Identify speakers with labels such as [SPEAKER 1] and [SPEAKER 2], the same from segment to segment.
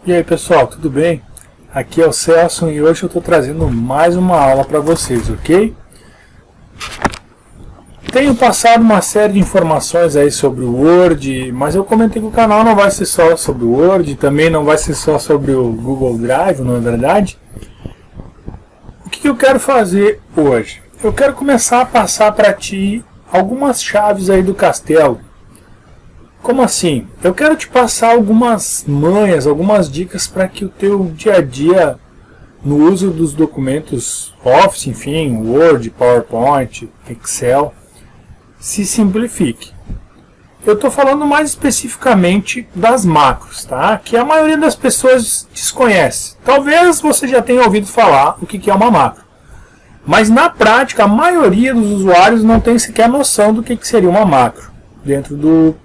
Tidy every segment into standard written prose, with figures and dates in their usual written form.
[SPEAKER 1] E aí pessoal, tudo bem? Aqui é o Celso e hoje eu estou trazendo mais uma aula para vocês, ok? Tenho passado uma série de informações aí sobre o Word, mas eu comentei que o canal não vai ser só sobre o Word, também não vai ser só sobre o Google Drive, não é verdade? O que eu quero fazer hoje? Eu quero começar a passar para ti algumas chaves aí do castelo. Como assim? Eu quero te passar algumas manhas, algumas dicas para que o teu dia a dia no uso dos documentos Office, enfim, Word, PowerPoint, Excel, se simplifique. Eu estou falando mais especificamente das macros, tá? Que a maioria das pessoas desconhece. Talvez você já tenha ouvido falar o que é uma macro. Mas na prática, a maioria dos usuários não tem sequer noção do que seria uma macro dentro do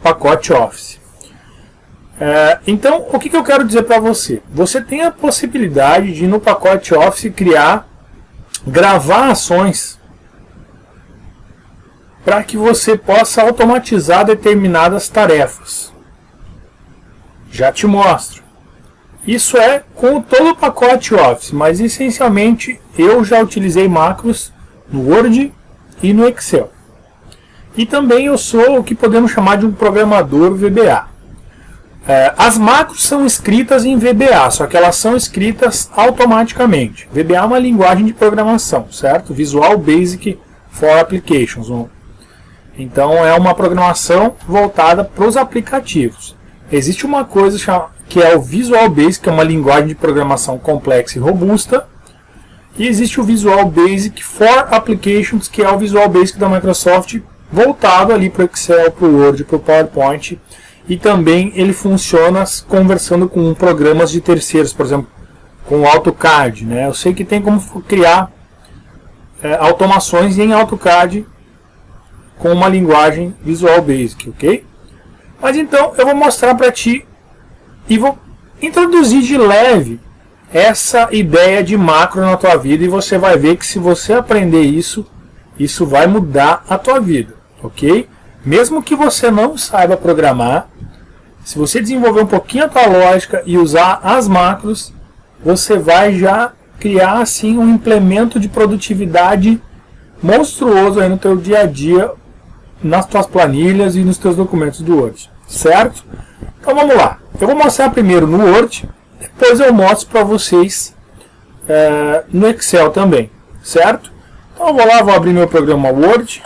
[SPEAKER 1] pacote Office. Então, o que eu quero dizer para você? Você tem a possibilidade de no pacote Office gravar ações para que você possa automatizar determinadas tarefas. Já te mostro. Isso é com todo o pacote Office, mas essencialmente eu já utilizei macros no Word e no Excel. E também eu sou o que podemos chamar de um programador VBA. As macros são escritas em VBA, só que elas são escritas automaticamente. VBA é uma linguagem de programação, certo? Visual Basic for Applications. Então é uma programação voltada para os aplicativos. Existe uma coisa que é o Visual Basic, que é uma linguagem de programação complexa e robusta. E existe o Visual Basic for Applications, que é o Visual Basic da Microsoft, voltado ali para o Excel, para o Word, para o PowerPoint, e também ele funciona conversando com programas de terceiros, por exemplo, com o AutoCAD, né? Eu sei que tem como criar automações em AutoCAD com uma linguagem Visual Basic, ok? Mas então eu vou mostrar para ti e vou introduzir de leve essa ideia de macro na tua vida, e você vai ver que se você aprender isso vai mudar a tua vida. Ok? Mesmo que você não saiba programar, se você desenvolver um pouquinho a tua lógica e usar as macros, você vai já criar assim um implemento de produtividade monstruoso aí no teu dia a dia, nas tuas planilhas e nos teus documentos do Word, certo? Então vamos lá. Eu vou mostrar primeiro no Word, depois eu mostro para vocês no Excel também, certo? Então eu vou lá, vou abrir meu programa Word.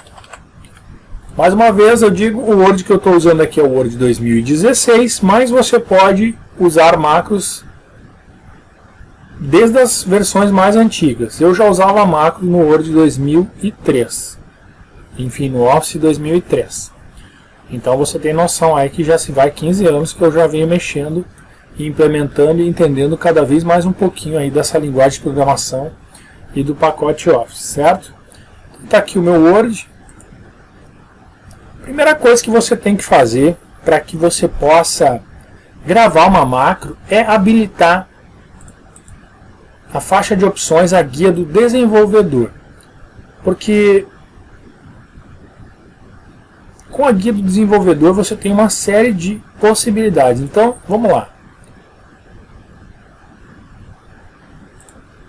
[SPEAKER 1] Mais uma vez eu digo, o Word que eu estou usando aqui é o Word 2016, mas você pode usar macros desde as versões mais antigas. Eu já usava macro no Word 2003, enfim, no Office 2003. Então você tem noção aí que já se vai 15 anos que eu já venho mexendo, implementando e entendendo cada vez mais um pouquinho aí dessa linguagem de programação e do pacote Office, certo? Está aqui o meu Word. Primeira coisa que você tem que fazer para que você possa gravar uma macro é habilitar a faixa de opções, a guia do desenvolvedor. Porque com a guia do desenvolvedor você tem uma série de possibilidades. Então, vamos lá.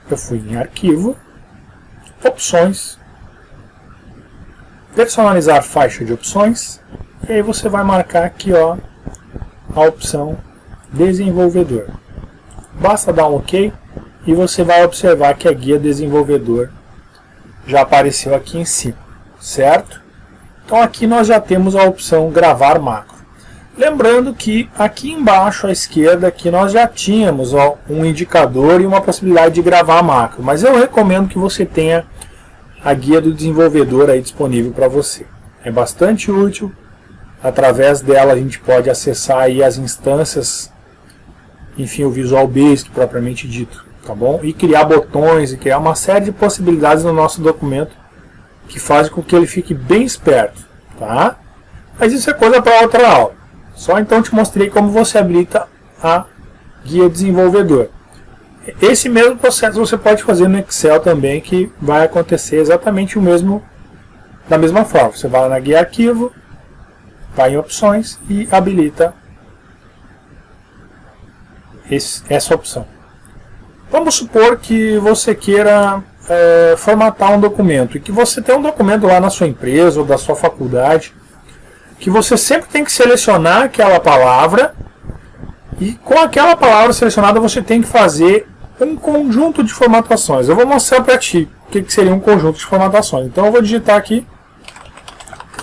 [SPEAKER 1] Eu fui em Arquivo, Opções, Personalizar faixa de opções, e aí você vai marcar aqui ó, a opção Desenvolvedor. Basta dar um OK e você vai observar que a guia Desenvolvedor já apareceu aqui em cima, certo? Então aqui nós já temos a opção Gravar Macro. Lembrando que aqui embaixo à esquerda aqui nós já tínhamos ó, um indicador e uma possibilidade de gravar macro, mas eu recomendo que você tenha a guia do desenvolvedor aí disponível para você. É bastante útil, através dela a gente pode acessar aí as instâncias, enfim, o Visual Basic propriamente dito, tá bom? E criar botões e criar uma série de possibilidades no nosso documento que fazem com que ele fique bem esperto, tá? Mas isso é coisa para outra aula. Só então te mostrei como você habilita a guia desenvolvedor. Esse mesmo processo você pode fazer no Excel também, que vai acontecer exatamente o mesmo, da mesma forma. Você vai na guia arquivo, vai em opções e habilita essa opção. Vamos supor que você queira formatar um documento e que você tem um documento lá na sua empresa ou da sua faculdade que você sempre tem que selecionar aquela palavra e com aquela palavra selecionada você tem que fazer um conjunto de formatações. Eu vou mostrar para ti o que seria um conjunto de formatações. Então eu vou digitar aqui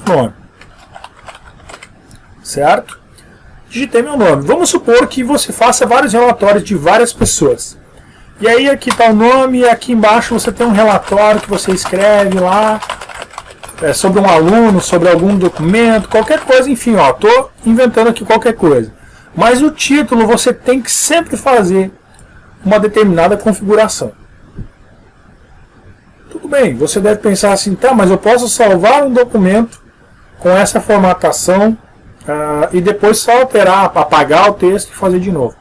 [SPEAKER 1] nome, certo? Digitei meu nome. Vamos supor que você faça vários relatórios de várias pessoas. E aí aqui está o nome e aqui embaixo você tem um relatório que você escreve lá sobre um aluno, sobre algum documento, qualquer coisa, enfim, ó, estou inventando aqui qualquer coisa. Mas o título você tem que sempre fazer uma determinada configuração. Tudo bem, você deve pensar assim, tá, mas eu posso salvar um documento com essa formatação e depois só alterar, apagar o texto e fazer de novo.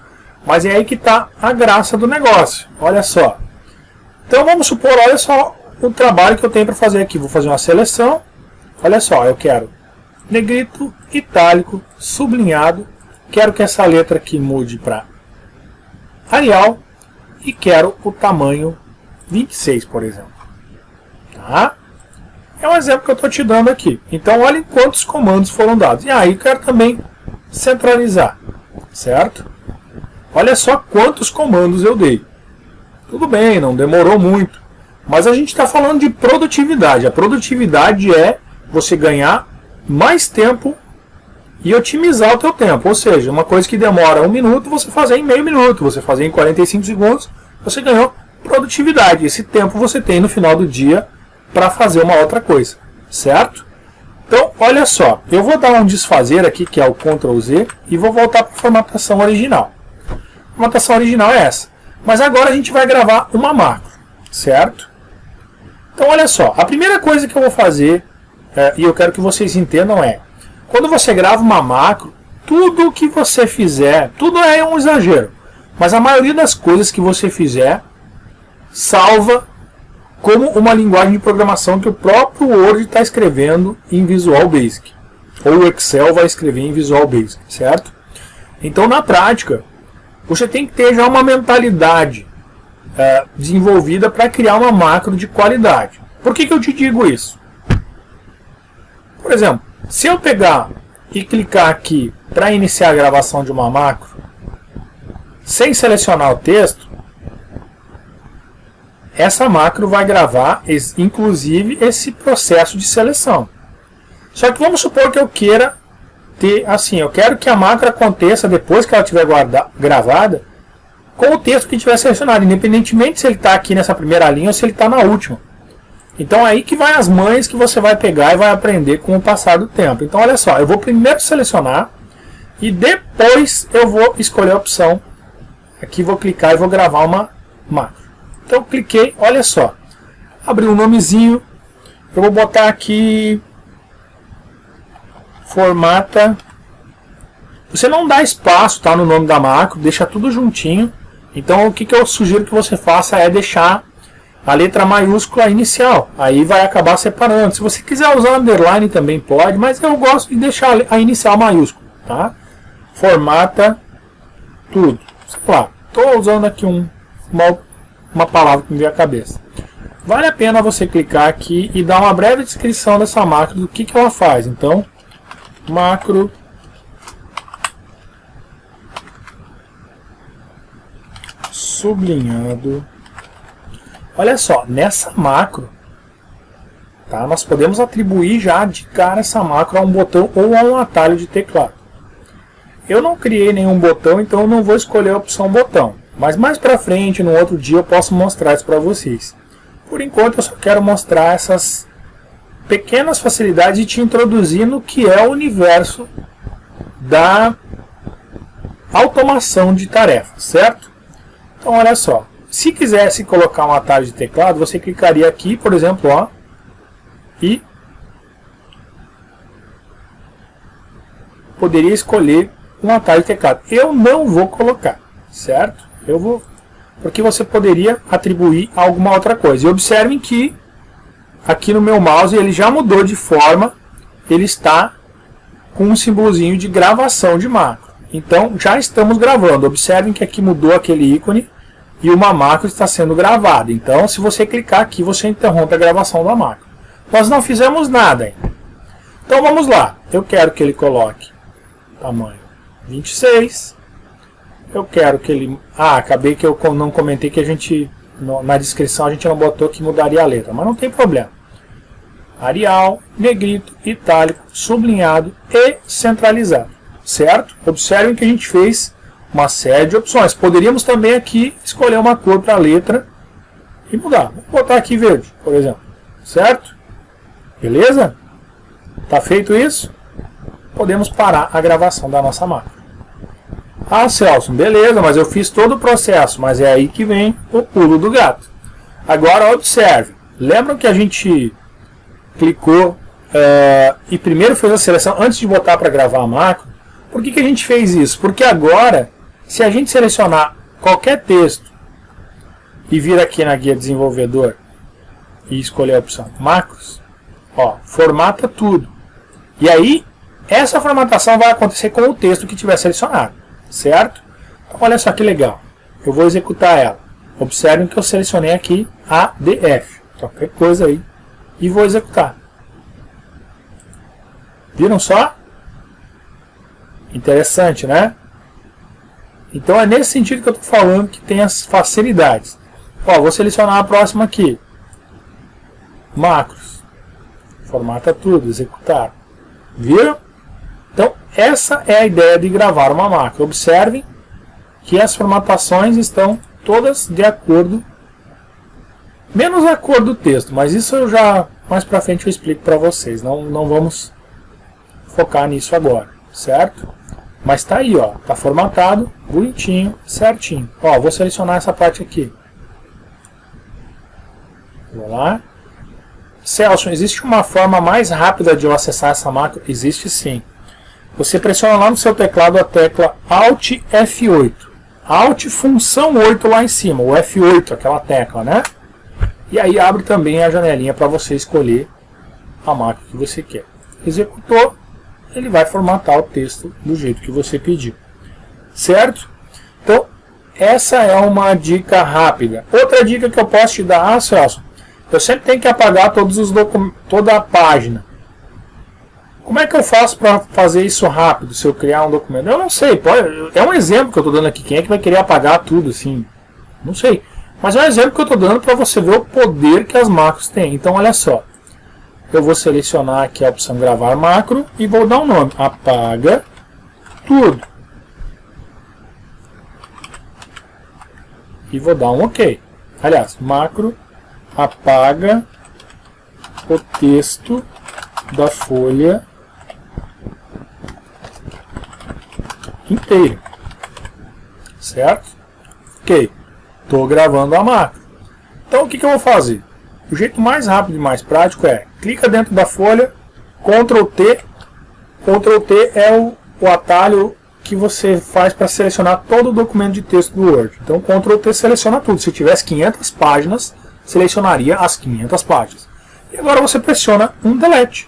[SPEAKER 1] Mas é aí que está a graça do negócio. Olha só. Então vamos supor, olha só o trabalho que eu tenho para fazer aqui. Vou fazer uma seleção. Olha só, eu quero negrito, itálico, sublinhado. Quero que essa letra aqui mude para Arial. E quero o tamanho 26, por exemplo. Tá? É um exemplo que eu estou te dando aqui. Então olha quantos comandos foram dados. E aí quero também centralizar. Certo? Olha só quantos comandos eu dei. Tudo bem, não demorou muito. Mas a gente está falando de produtividade. A produtividade é você ganhar mais tempo e otimizar o teu tempo. Ou seja, uma coisa que demora 1 minuto, você fazer em meio minuto. Você fazer em 45 segundos, você ganhou produtividade. Esse tempo você tem no final do dia para fazer uma outra coisa. Certo? Então, olha só. Eu vou dar um desfazer aqui, que é o Ctrl Z, e vou voltar para a formatação original. A formatação original é essa. Mas agora a gente vai gravar uma macro, certo? Então olha só, a primeira coisa que eu vou fazer, e eu quero que vocês entendam quando você grava uma macro, tudo que você fizer, tudo é um exagero, mas a maioria das coisas que você fizer, salva como uma linguagem de programação que o próprio Word está escrevendo em Visual Basic. Ou o Excel vai escrever em Visual Basic, certo? Então na prática, você tem que ter já uma mentalidade desenvolvida para criar uma macro de qualidade. Por que eu te digo isso? Por exemplo, se eu pegar e clicar aqui para iniciar a gravação de uma macro, sem selecionar o texto, essa macro vai gravar, inclusive, esse processo de seleção. Só que vamos supor que eu queira assim, eu quero que a macro aconteça depois que ela estiver gravada com o texto que tiver selecionado, independentemente se ele está aqui nessa primeira linha ou se ele está na última. Então aí que vai as manhas que você vai pegar e vai aprender com o passar do tempo. Então olha só, eu vou primeiro selecionar e depois eu vou escolher a opção. Aqui vou clicar e vou gravar uma macro. Então eu cliquei, olha só, abri um nomezinho, eu vou botar aqui formata. Você não dá espaço, tá, no nome da macro, deixa tudo juntinho. Então o que eu sugiro que você faça é deixar a letra maiúscula inicial. Aí vai acabar separando. Se você quiser usar underline também pode, mas eu gosto de deixar a inicial maiúscula, tá? Formata tudo. Sei lá, estou usando aqui uma palavra que me veio à cabeça. Vale a pena você clicar aqui e dar uma breve descrição dessa macro, do que ela faz. Então, macro sublinhado. Olha só, nessa macro, tá, nós podemos atribuir já de cara essa macro a um botão ou a um atalho de teclado. Eu não criei nenhum botão, então eu não vou escolher a opção botão. Mas mais para frente, no outro dia, eu posso mostrar isso para vocês. Por enquanto, eu só quero mostrar essas pequenas facilidades e te introduzir no que é o universo da automação de tarefas, certo? Então, olha só. Se quisesse colocar um atalho de teclado, você clicaria aqui, por exemplo, ó, e poderia escolher um atalho de teclado. Eu não vou colocar, certo? Eu vou, porque você poderia atribuir a alguma outra coisa. E observem que aqui no meu mouse ele já mudou de forma, ele está com um símbolozinho de gravação de macro. Então já estamos gravando. Observem que aqui mudou aquele ícone e uma macro está sendo gravada. Então se você clicar aqui, você interrompe a gravação da macro. Nós não fizemos nada ainda. Então vamos lá. Eu quero que ele coloque tamanho 26. Eu quero que ele... acabei que eu não comentei que a gente... Na descrição a gente não botou que mudaria a letra. Mas não tem problema. Arial, negrito, itálico, sublinhado e centralizado. Certo? Observem que a gente fez uma série de opções. Poderíamos também aqui escolher uma cor para a letra e mudar. Vou botar aqui verde, por exemplo. Certo? Beleza? Tá feito isso? Podemos parar a gravação da nossa macro. Celso, beleza, mas eu fiz todo o processo. Mas é aí que vem o pulo do gato. Agora observe. Lembram que a gente clicou e primeiro fez a seleção antes de botar para gravar a macro? Por que a gente fez isso? Porque agora, se a gente selecionar qualquer texto e vir aqui na guia desenvolvedor e escolher a opção macros, formata tudo. E aí, essa formatação vai acontecer com o texto que tiver selecionado, certo? Então, olha só que legal. Eu vou executar ela. Observem que eu selecionei aqui a DF, qualquer coisa aí, e vou executar. Viram só? Interessante, né? Então é nesse sentido que eu estou falando que tem as facilidades. Vou selecionar a próxima aqui. Macros. Formata tudo, executar. Viram? Então essa é a ideia de gravar uma macro. Observem que as formatações estão todas de acordo, menos a cor do texto, mas isso eu já mais para frente eu explico para vocês. Não vamos focar nisso agora, certo? Mas está aí, está formatado, bonitinho, certinho. Vou selecionar essa parte aqui. Vou lá. Celso, existe uma forma mais rápida de eu acessar essa macro? Existe sim. Você pressiona lá no seu teclado a tecla Alt F8. Alt função 8 lá em cima, o F8, aquela tecla, né? E aí abre também a janelinha para você escolher a macro que você quer. Executou. Ele vai formatar o texto do jeito que você pediu. Certo? Então, essa é uma dica rápida. Outra dica que eu posso te dar, Celso, eu sempre tenho que apagar toda a página. Como é que eu faço para fazer isso rápido, se eu criar um documento? Eu não sei, é um exemplo que eu estou dando aqui. Quem é que vai querer apagar tudo assim? Não sei. Mas é um exemplo que eu estou dando para você ver o poder que as macros têm. Então, olha só. Eu vou selecionar aqui a opção gravar macro e vou dar um nome. Apaga tudo. E vou dar um OK. Aliás, macro apaga o texto da folha inteiro. Certo? Ok. Estou gravando a macro. Então o que eu vou fazer? O jeito mais rápido e mais prático é, clica dentro da folha, Ctrl T. Ctrl T é o atalho que você faz para selecionar todo o documento de texto do Word. Então Ctrl T seleciona tudo. Se tivesse 500 páginas, selecionaria as 500 páginas. E agora você pressiona um Delete.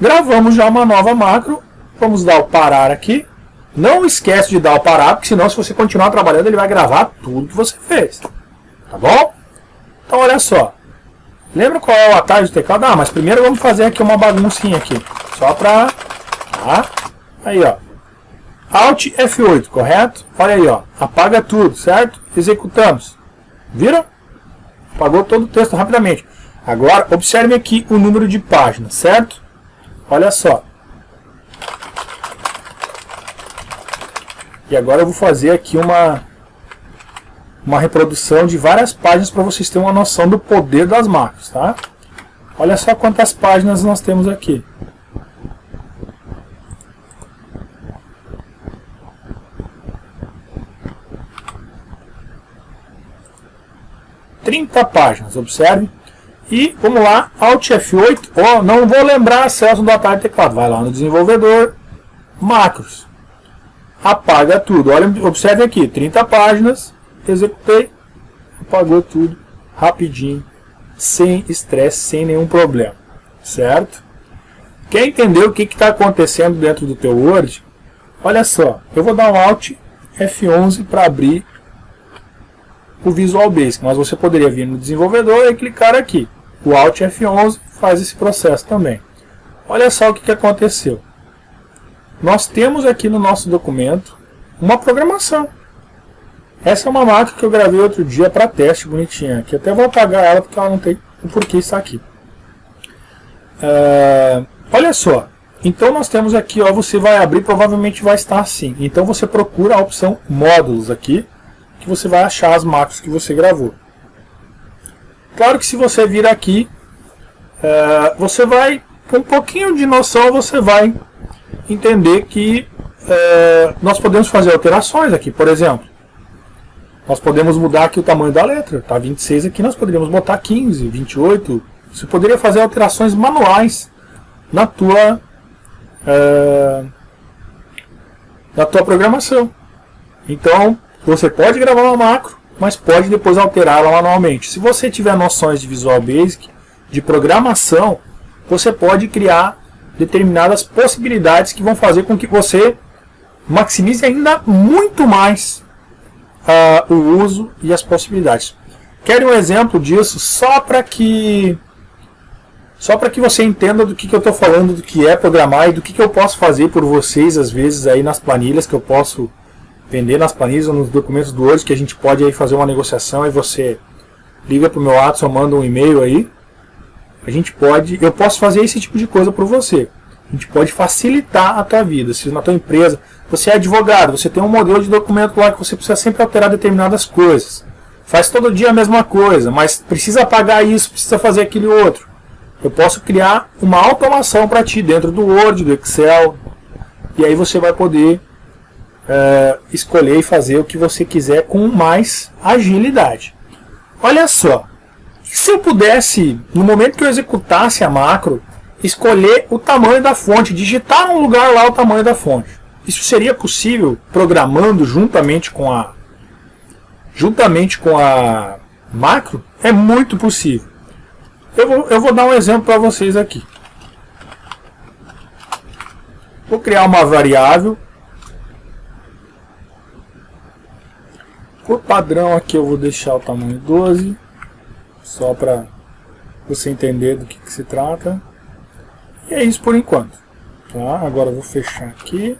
[SPEAKER 1] Gravamos já uma nova macro. Vamos dar o parar aqui. Não esquece de dar o parar, porque senão se você continuar trabalhando, ele vai gravar tudo que você fez. Tá bom? Então olha só. Lembra qual é o atalho do teclado? Mas primeiro vamos fazer aqui uma baguncinha aqui. Só para... Aí, Alt F8, correto? Olha aí, apaga tudo, certo? Executamos. Viram? Apagou todo o texto rapidamente. Agora, observe aqui o número de páginas, certo? Olha só. E agora eu vou fazer aqui uma reprodução de várias páginas para vocês terem uma noção do poder das macros, tá? Olha só quantas páginas nós temos aqui. Páginas, observe. E vamos lá, Alt F8. Não vou lembrar acesso do atalho do teclado. Vai lá no desenvolvedor, macros. Apaga tudo. Olha, observe aqui, 30 páginas. Executei, apagou tudo rapidinho, sem estresse, sem nenhum problema, certo? Quer entender o que está acontecendo dentro do teu Word? Olha só, eu vou dar um Alt F11 para abrir o Visual Basic, mas você poderia vir no desenvolvedor e clicar aqui. O Alt F11 faz esse processo também. Olha só o que aconteceu. Nós temos aqui no nosso documento uma programação. Essa é uma macro que eu gravei outro dia para teste, bonitinha. Que até vou apagar ela porque ela não tem o porquê estar aqui. Olha só. Então nós temos aqui, ó, você vai abrir, provavelmente vai estar assim. Então você procura a opção módulos aqui, que você vai achar as macros que você gravou. Claro que se você vir aqui, você vai, com um pouquinho de noção, você vai entender que nós podemos fazer alterações aqui. Por exemplo, nós podemos mudar aqui o tamanho da letra. Tá 26 aqui, nós poderíamos botar 15, 28. Você poderia fazer alterações manuais na tua programação. Então, você pode gravar uma macro, mas pode depois alterá-la manualmente. Se você tiver noções de Visual Basic, de programação, você pode criar determinadas possibilidades que vão fazer com que você maximize ainda muito mais o uso e as possibilidades. Quero um exemplo disso só para que você entenda do que eu estou falando, do que é programar e do que eu posso fazer por vocês, às vezes, aí nas planilhas, que eu posso vender nas planilhas ou nos documentos do Word, que a gente pode aí fazer uma negociação e você liga para o meu WhatsApp ou manda um e-mail aí. Eu posso fazer esse tipo de coisa por você. A gente pode facilitar a tua vida. Se na tua empresa você é advogado, você tem um modelo de documento lá que você precisa sempre alterar determinadas coisas. Faz todo dia a mesma coisa, mas precisa apagar isso, precisa fazer aquele outro. Eu posso criar uma automação para ti dentro do Word, do Excel, e aí você vai poder escolher e fazer o que você quiser com mais agilidade. Olha só, se eu pudesse, no momento que eu executasse a macro, escolher o tamanho da fonte, digitar num lugar lá o tamanho da fonte. Isso seria possível programando juntamente com a macro? É muito possível. Eu vou dar um exemplo para vocês aqui. Vou criar uma variável. Por padrão aqui eu vou deixar o tamanho 12. Só para você entender do que se trata. E é isso por enquanto. Tá? Agora eu vou fechar aqui.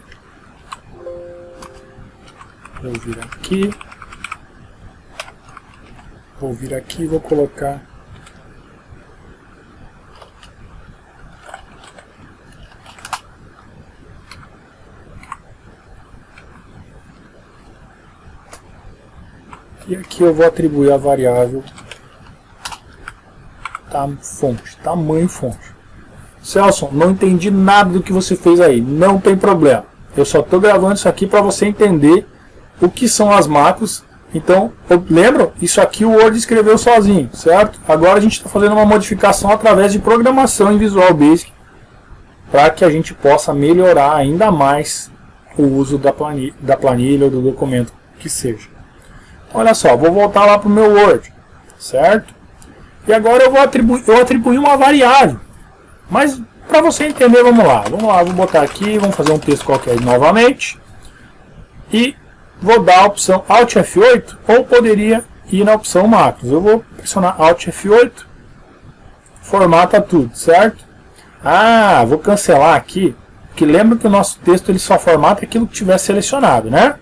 [SPEAKER 1] Vou vir aqui. Vou vir aqui e vou colocar. E aqui eu vou atribuir a variável fonte, tamanho fonte. Celso, não entendi nada do que você fez aí. Não tem problema. Eu só estou gravando isso aqui para você entender o que são as macros. Então, lembram? Isso aqui o Word escreveu sozinho, certo? Agora a gente está fazendo uma modificação através de programação em Visual Basic para que a gente possa melhorar ainda mais o uso da planilha ou do documento que seja. Olha só, vou voltar lá para o meu Word, certo? E agora eu atribuí uma variável. Mas para você entender, vamos lá, vou botar aqui, vamos fazer um texto qualquer novamente. E vou dar a opção Alt F8, ou poderia ir na opção macros. Eu vou pressionar Alt F8, formata tudo, certo? Vou cancelar aqui, porque lembra que o nosso texto ele só formata aquilo que tiver selecionado, né?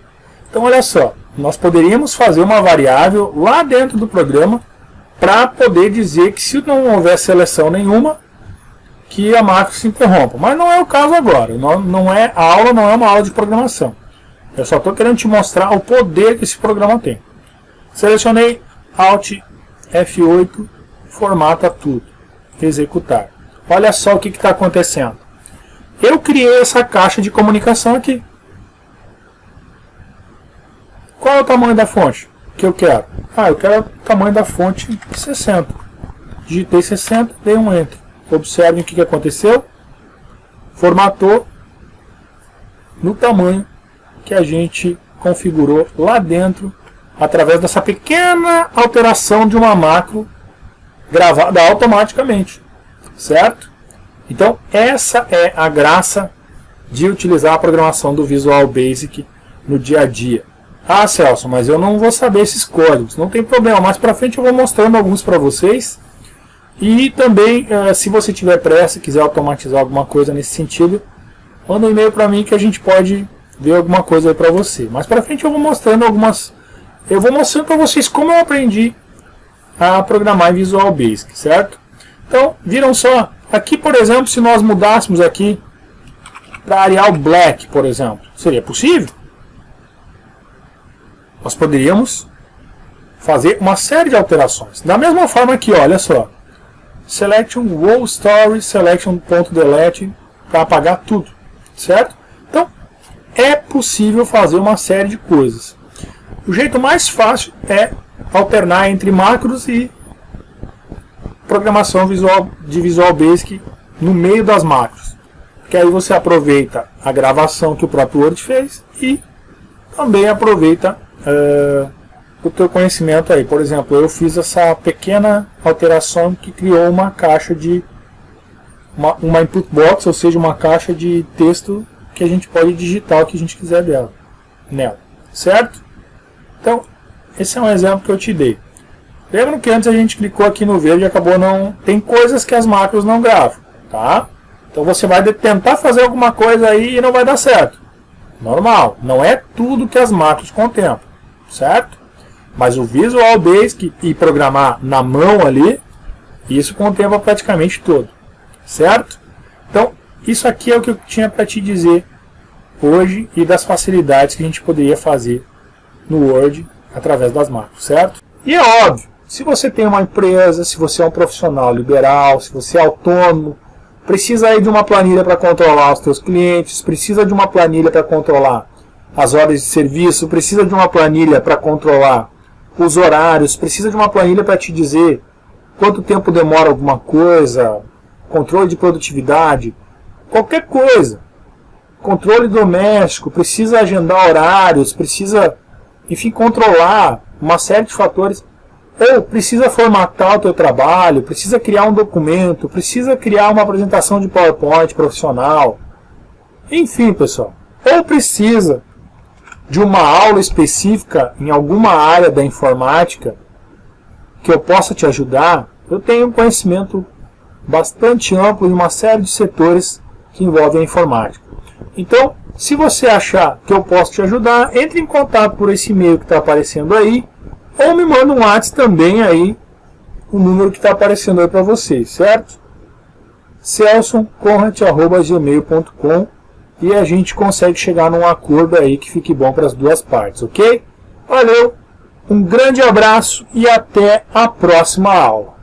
[SPEAKER 1] Então olha só, nós poderíamos fazer uma variável lá dentro do programa para poder dizer que se não houver seleção nenhuma, que a macro se interrompa. Mas não é o caso agora. A aula não é uma aula de programação. Eu só estou querendo te mostrar o poder que esse programa tem. Selecionei Alt F8, formata tudo, executar. Olha só o que está acontecendo. Eu criei essa caixa de comunicação aqui. Qual é o tamanho da fonte que eu quero? Eu quero o tamanho da fonte 60. Digitei 60, dei um Enter. Observem o que aconteceu. Formatou no tamanho que a gente configurou lá dentro, através dessa pequena alteração de uma macro gravada automaticamente. Certo? Então, essa é a graça de utilizar a programação do Visual Basic no dia a dia. Ah, Celso, mas eu não vou saber esses códigos. Não tem problema, mais para frente eu vou mostrando alguns para vocês. E também, se você tiver pressa, quiser automatizar alguma coisa nesse sentido, manda um e-mail para mim que a gente pode ver alguma coisa aí para você. Mais para frente eu vou mostrando algumas... Eu vou mostrando para vocês como eu aprendi a programar em Visual Basic, certo? Então, viram só, aqui por exemplo, se nós mudássemos aqui para Arial Black, por exemplo, seria possível? Nós poderíamos fazer uma série de alterações. Da mesma forma que, olha só, Selection Wall Story, Selection.delete, para apagar tudo, certo? Então, é possível fazer uma série de coisas. O jeito mais fácil é alternar entre macros e programação de Visual Basic no meio das macros. Que aí você aproveita a gravação que o próprio Word fez e também aproveita o teu conhecimento aí. Por exemplo, eu fiz essa pequena alteração que criou uma caixa de uma input box, ou seja, uma caixa de texto que a gente pode digitar o que a gente quiser nela, certo? Então, esse é um exemplo que eu te dei. Lembra que antes a gente clicou aqui no verde e acabou não... Tem coisas que as macros não gravam, tá? Então você vai tentar fazer alguma coisa aí e não vai dar certo. Normal, não é tudo que as macros contemplam, certo? Mas o Visual Basic e programar na mão ali, isso contempla praticamente tudo, certo? Então, isso aqui é o que eu tinha para te dizer hoje e das facilidades que a gente poderia fazer no Word através das macros, certo? E é óbvio, se você tem uma empresa, se você é um profissional liberal, se você é autônomo, precisa aí de uma planilha para controlar os seus clientes, precisa de uma planilha para controlar as horas de serviço, precisa de uma planilha para controlar os horários, precisa de uma planilha para te dizer quanto tempo demora alguma coisa, controle de produtividade, qualquer coisa, controle doméstico, precisa agendar horários, precisa, enfim, controlar uma série de fatores, ou precisa formatar o teu trabalho, precisa criar um documento, precisa criar uma apresentação de PowerPoint profissional, enfim, pessoal, ou precisa de uma aula específica em alguma área da informática que eu possa te ajudar. Eu tenho um conhecimento bastante amplo em uma série de setores que envolvem a informática. Então, se você achar que eu posso te ajudar, entre em contato por esse e-mail que está aparecendo aí, ou me manda um WhatsApp também aí, o número que está aparecendo aí para vocês, certo? celsonconrad@gmail.com, e a gente consegue chegar num acordo aí que fique bom para as duas partes, ok? Valeu, um grande abraço e até a próxima aula.